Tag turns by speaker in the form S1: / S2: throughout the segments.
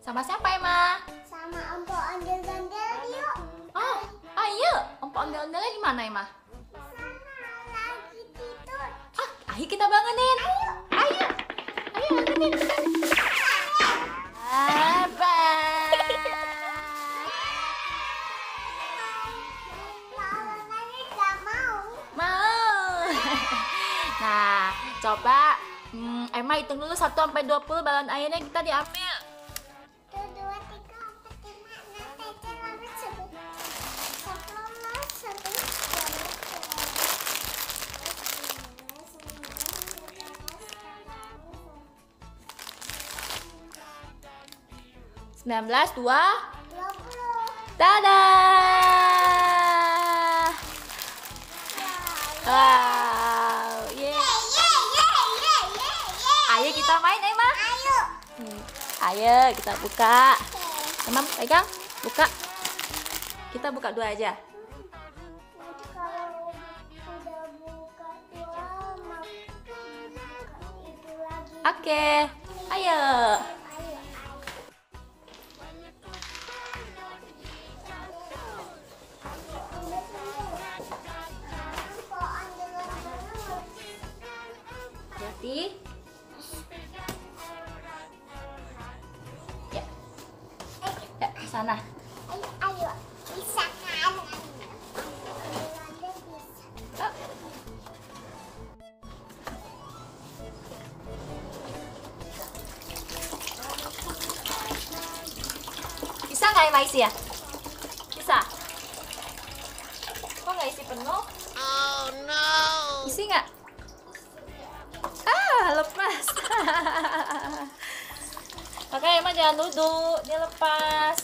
S1: Sama siapa Emma?
S2: Sama Ompo ondel-ondel yuk.
S1: Oh, ayo. Ompo ondel-ondelnya di mana Emma?
S2: Sana lagi tidur.
S1: Ayo kita bangunin. Ayo bangunin.
S2: Lawanannya gak mau.
S1: Mau. Nah, coba Emma hitung dulu 1 sampai 20 balon airnya kita diambil.
S2: 1, 2, 3, 4, 5, 6, 7, 8, 9, 10,
S1: 19, 2.
S2: 20.
S1: Dadah. Wow, ayo kita main Emma.
S2: Ayo.
S1: Ayo kita buka. Emma pegang, buka. Kita buka 2 aja.
S2: Nanti kalau udah buka 2 mau buka itu lagi.
S1: Oke, ayo. Hati. Ya, ke sana.
S2: Ayo, bisa kan? Bisa.
S1: Oh. Bisa nggak Emma isi ya? Bisa. Kok nggak isi penuh?
S2: Oh no.
S1: Isi nggak? Lepas. Oke, Emma jangan duduk, dia lepas.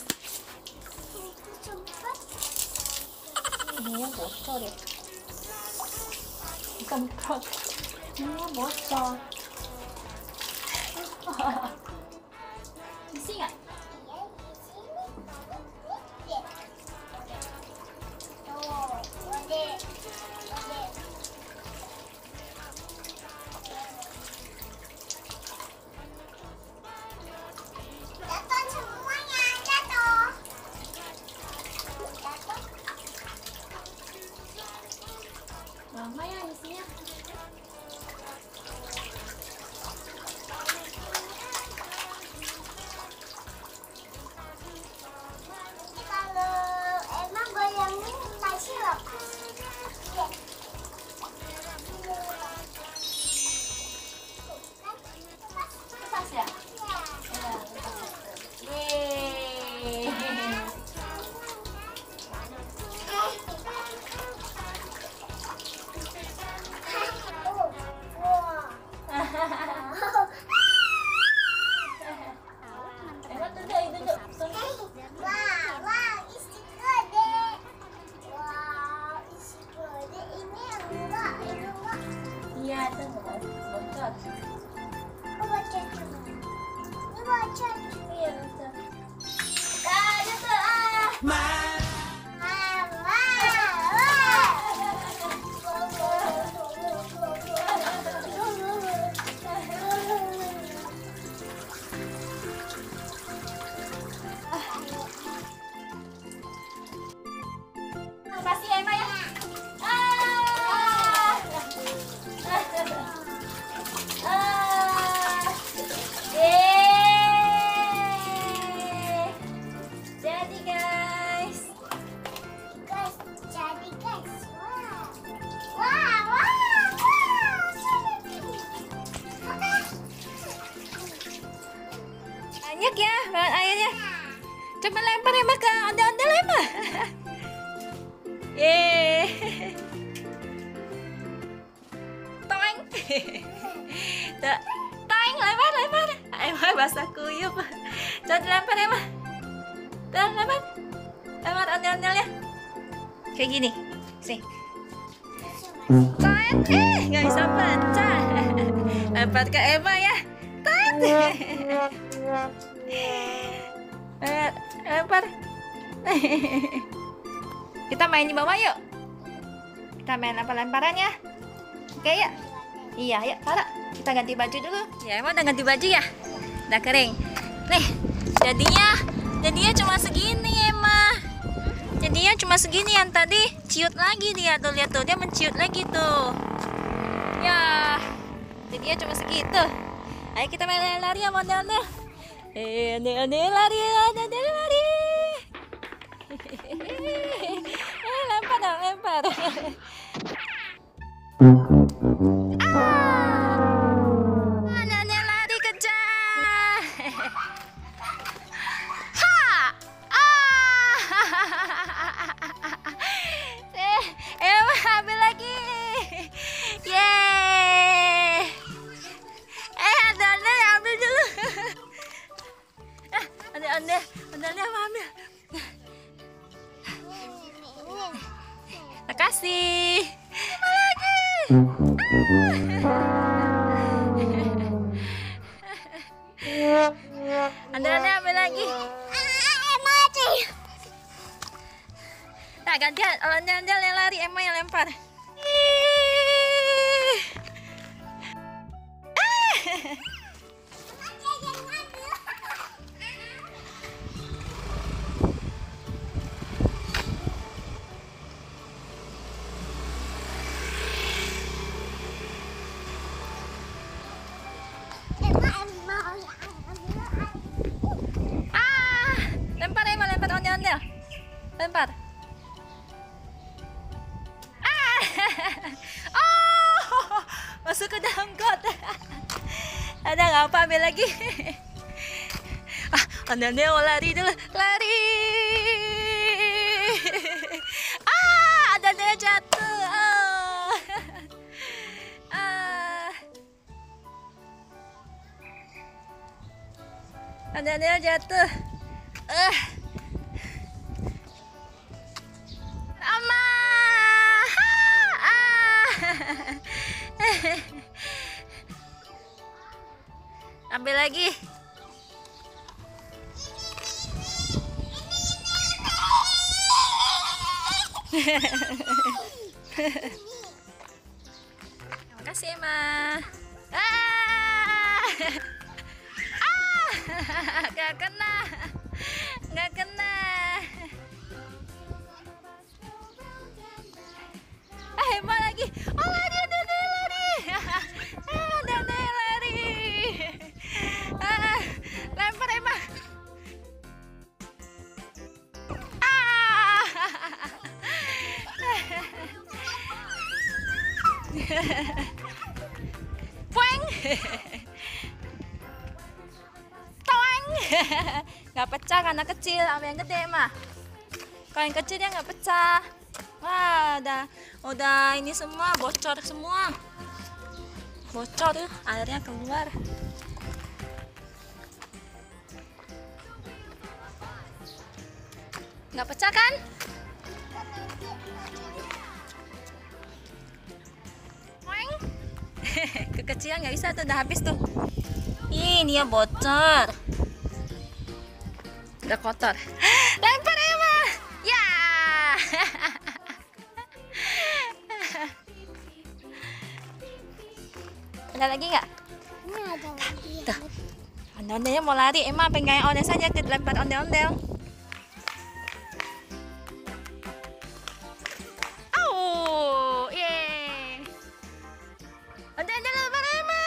S1: Ini yang bocor ya. Semprot. Ini yang bocor. Isi nggak? Lama ya isinya.
S2: Kalau emang goyangin pasti lepas.
S1: Lepas ya? Yeay. Emma duduk.
S2: Wah, isi gede. Wah, isi gede. Ini enggak.
S1: Iya, itu bocor.
S2: Aku baca cuma. Ini baca.
S1: Iya, bocor. Makasih Emma ya. Jadi guys.
S2: Jadi guys.
S1: Banyak ya bahan airnya. Coba lempar Emma ke ondel-ondel Emma. Yeay. Toeng. Tuh, toeng lempar. Emma basah kuyup. Coba dilempar Emma. Tuh, lempar. Lempar ondel-ondelnya. Kayak gini. Sih. Toeng. Nggak bisa pecah. Lempar ke Emma ya. Toeng. Lempar. Kita main di bawah yuk. Kita main lempar-lemparan ya. Oke ya. Iya, yuk taruh. Kita ganti baju dulu. Ya, emang udah ganti baju ya? Udah kering. Nih, jadinya cuma segini Emma. Jadinya cuma segini, yang tadi ciut lagi dia tuh, lihat tuh, dia menciut lagi tuh. Ya, jadinya cuma segitu. Ayo kita main lari ya model-model. Ane lari, ane lari. Lempar dong, lempar. Ane lari kejar. Ha! Ambil lagi. Yeay. Ane ambil dulu. Ane ambil. Makasih. Lagi. Ane ambil lagi.
S2: Mati.
S1: Nah, gantian. Ane yang lari, Emma yang lempar. Lempar Emma, lempar ondel-ondel. Lempar. Oh, masuk ke dalam got. Ada nggak apa, ambil lagi. Ondel-ondel mau lari dulu, lari. Ondel-ondel jatuh. Ondel-ondel jatuh. Ama. Ambil lagi. Makasih Emma. Gak kena. Emma lagi. Oh, lari. Lempar Emma. Pueng. Toeng. Nggak pecah karena kecil, sama yang gede mah. Kalau yang kecil dia nggak pecah. Wah, udah ini semua bocor semua. Bocor tuh, airnya keluar. Nggak pecah kan? Kekecilan nggak bisa tuh, udah habis tuh. Ini ya bocor. Udah kotor. Lempar Emma. Ya. Ada lagi nggak?
S2: Ini ada lagi.
S1: Tuh. Ondel-ondelnya mau lari, Emma pegang ondel saja, dilempar ondel-ondel. Oh, yeay. Ondel-ondel lempar Emma.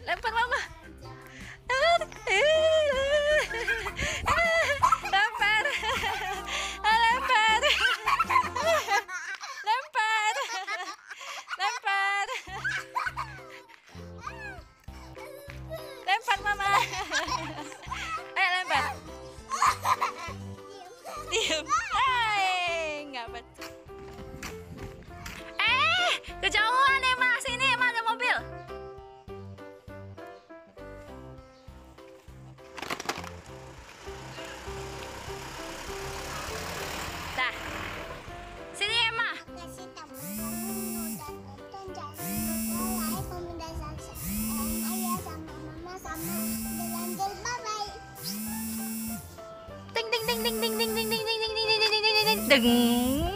S1: Lempar mama. Lempar. Deng.